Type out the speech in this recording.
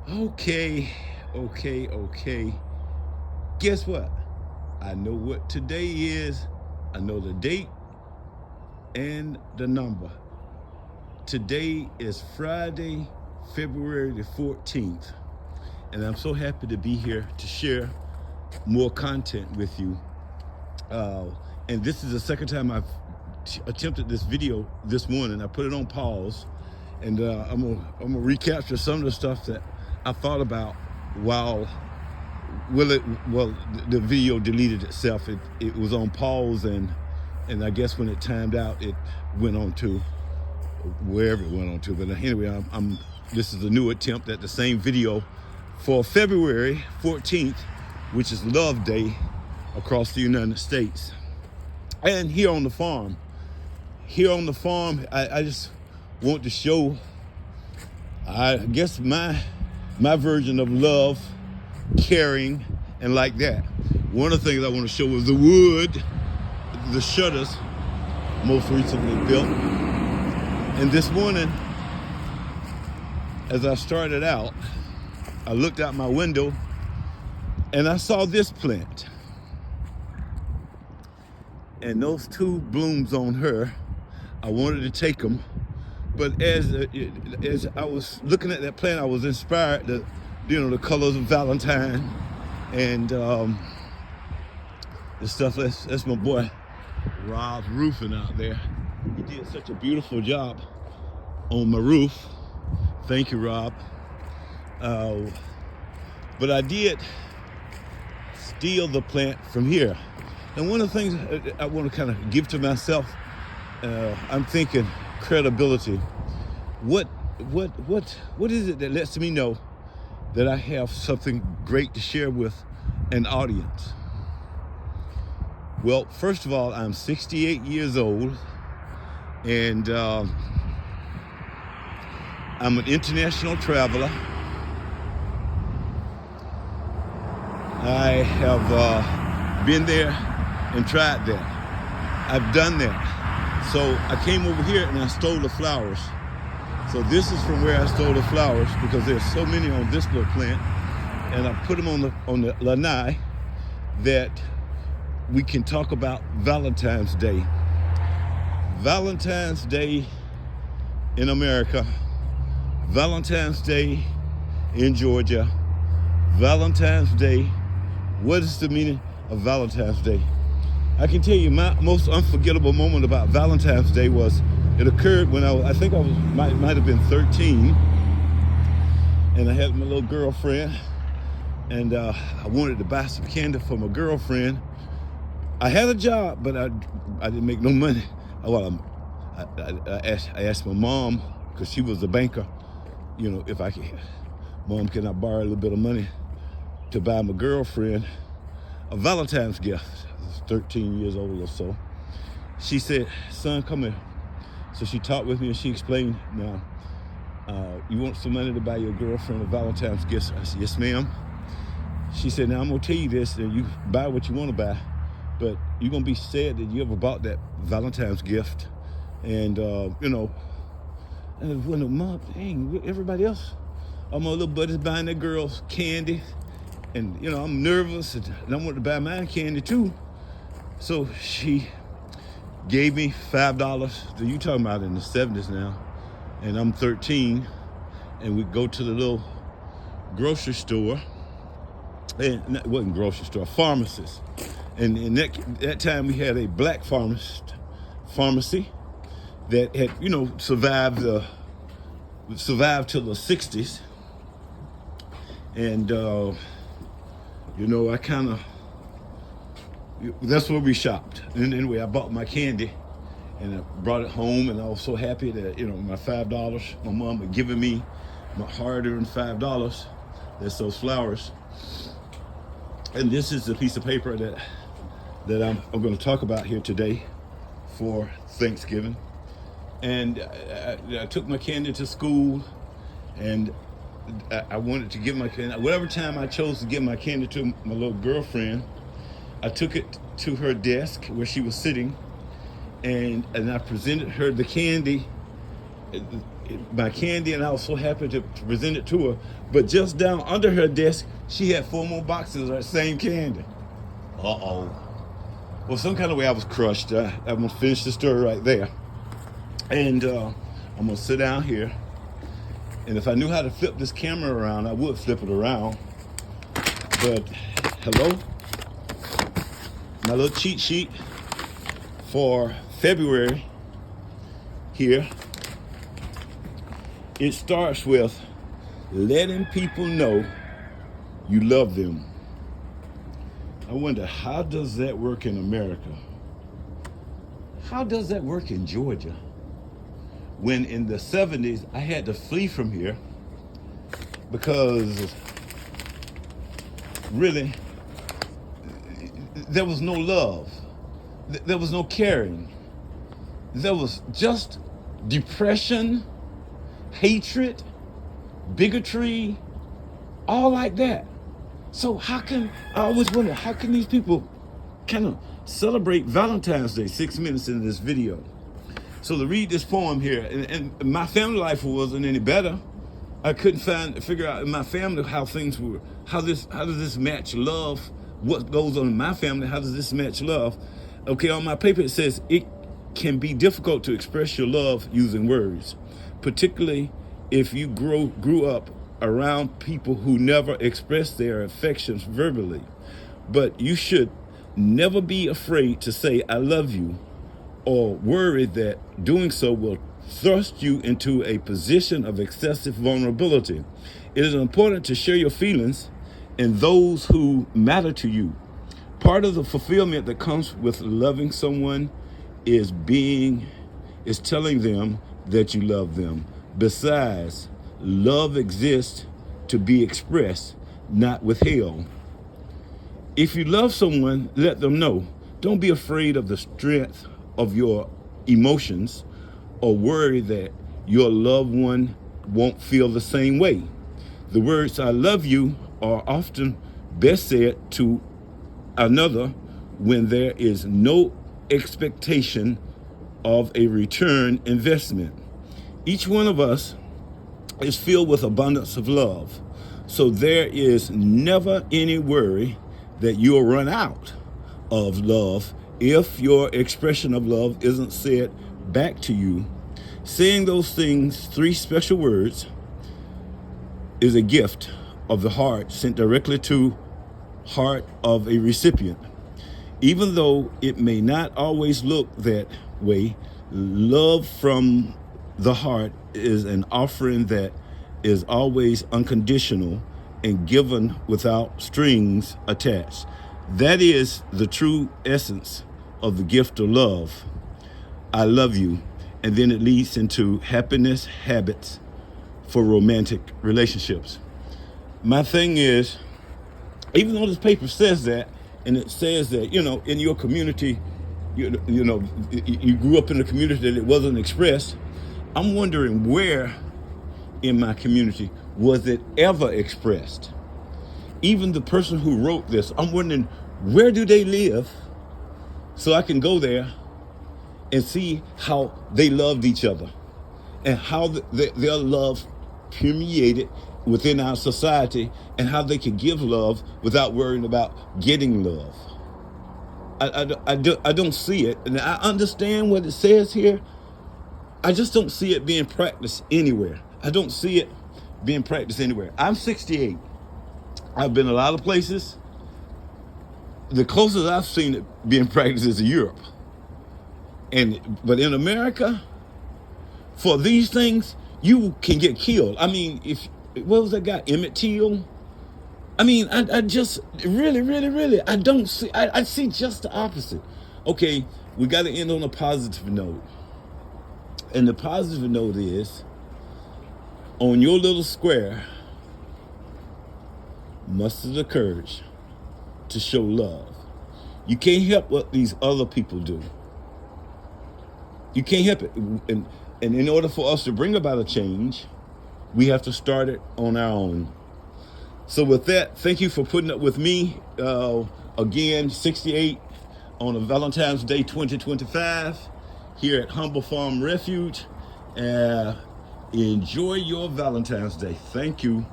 Okay, okay. Guess what? I know what today is. I know the date and the number. Today is Friday, February the 14th. And I'm so happy to be here to share more content with you. And this is the second time I've attempted this video this morning. I put it on pause, and I'm gonna recapture some of the stuff that I thought about while the video deleted itself. It was on pause, and I guess when it timed out, it went on to wherever it went on to. But anyway, this is a new attempt at the same video for February 14th, which is Love Day across the United States. And here on the farm, I just want to show, I guess, my version of love, caring, and like that. One of the things I want to show is the wood, the shutters, most recently built. And this morning, as I started out, I looked out my window and I saw this plant. And those two blooms on her, I wanted to take them, but as I was looking at that plant, I was inspired. The colors of Valentine, and the stuff. That's my boy Rob's roofing out there. He did such a beautiful job on my roof. Thank you, Rob. But I did steal the plant from here. And one of the things I want to kind of give to myself, I'm thinking credibility. What is it that lets me know that I have something great to share with an audience? Well, first of all, I'm 68 years old, and I'm an international traveler. I have been there and tried that. I've done that. So I came over here and I stole the flowers. So this is from where I stole the flowers, because there's so many on this little plant, and I put them on the lanai that we can talk about Valentine's Day. Valentine's Day in America, Valentine's Day in Georgia, Valentine's Day. What is the meaning of Valentine's Day? I can tell you my most unforgettable moment about Valentine's Day was, it occurred when I think I might have been 13, and I had my little girlfriend, and I wanted to buy some candy for my girlfriend. I had a job, but I didn't make no money. I asked my mom, because she was a banker, if I could, Mom, can I borrow a little bit of money to buy my girlfriend a Valentine's gift? I was 13 years old or so. She said, son, come here. So she talked with me and she explained, now, you want some money to buy your girlfriend a Valentine's gift? I said, yes, ma'am. She said, now I'm gonna tell you this, and you buy what you wanna buy, but you're gonna be sad that you ever bought that Valentine's gift. And, and I went, Mom, dang, everybody else, all my little buddies buying their girls candy. And, I'm nervous, and I want to buy my candy too. So she gave me $5. You talking about in the 70s now, and I'm 13, and we go to the little grocery store, and it wasn't grocery store, pharmacist. And in that time we had a black pharmacy that had, survived till the 60s. And that's where we shopped. And anyway, I bought my candy and I brought it home, and I was so happy that, my $5, my mom had given me my hard-earned $5. That's those flowers. And this is the piece of paper that I'm going to talk about here today for Thanksgiving. And I took my candy to school, and I wanted to give my candy, whatever time I chose to give my candy to my little girlfriend, I took it to her desk where she was sitting, and I presented her the candy my candy, and I was so happy to present it to her. But just down under her desk, she had 4 more boxes of that same candy. Uh-oh. Well, some kind of way I was crushed. I'm going to finish the story right there. And I'm going to sit down here. And if I knew how to flip this camera around, I would flip it around. But, hello? My little cheat sheet for February here. It starts with letting people know you love them. I wonder, how does that work in America? How does that work in Georgia? When in the 70s, I had to flee from here because really, there was no love. There was no caring. There was just depression, hatred, bigotry, all like that. So I always wonder, how can these people kind of celebrate Valentine's Day 6 minutes into this video? So to read this poem here, and my family life wasn't any better. I couldn't figure out in my family how things were, how does this match love? What goes on in my family? How does this match love? Okay, on my paper it says, it can be difficult to express your love using words, particularly if you grew up around people who never express their affections verbally. But you should never be afraid to say, I love you, or worry that doing so will thrust you into a position of excessive vulnerability. It is important to share your feelings and those who matter to you. Part of the fulfillment that comes with loving someone is telling them that you love them. Besides, love exists to be expressed, not withheld. If you love someone, let them know. Don't be afraid of the strength of your emotions or worry that your loved one won't feel the same way. The words I love you are often best said to another when there is no expectation of a return investment. Each one of us is filled with abundance of love, so there is never any worry that you'll run out of love if your expression of love isn't said back to you. Saying those things, 3 special words, is a gift of the heart sent directly to heart of a recipient. Even though it may not always look that way, love from the heart is an offering that is always unconditional and given without strings attached. That is the true essence of the gift of love. I love you. And then it leads into happiness habits for romantic relationships. My thing is, even though this paper says that, and it says that, in your community, you grew up in a community that it wasn't expressed, I'm wondering where in my community was it ever expressed? Even the person who wrote this, I'm wondering, where do they live so I can go there and see how they loved each other and how their love permeated within our society and how they could give love without worrying about getting love. I don't see it, and I understand what it says here. I just don't see it being practiced anywhere. I don't see it being practiced anywhere. I'm 68. I've been a lot of places. The closest I've seen it being practiced is Europe. But in America, for these things, you can get killed. I mean, what was that guy, Emmett Till? I mean, I just really, I don't see, I see just the opposite. Okay, we got to end on a positive note. And the positive note is, on your little square, muster the courage to show love. You can't help what these other people do. You can't help it. And in order for us to bring about a change, we have to start it on our own. So with that, thank you for putting up with me. Again, 68 on a Valentine's Day 2025 here at Humble Farm Refuge. Enjoy your Valentine's Day. Thank you.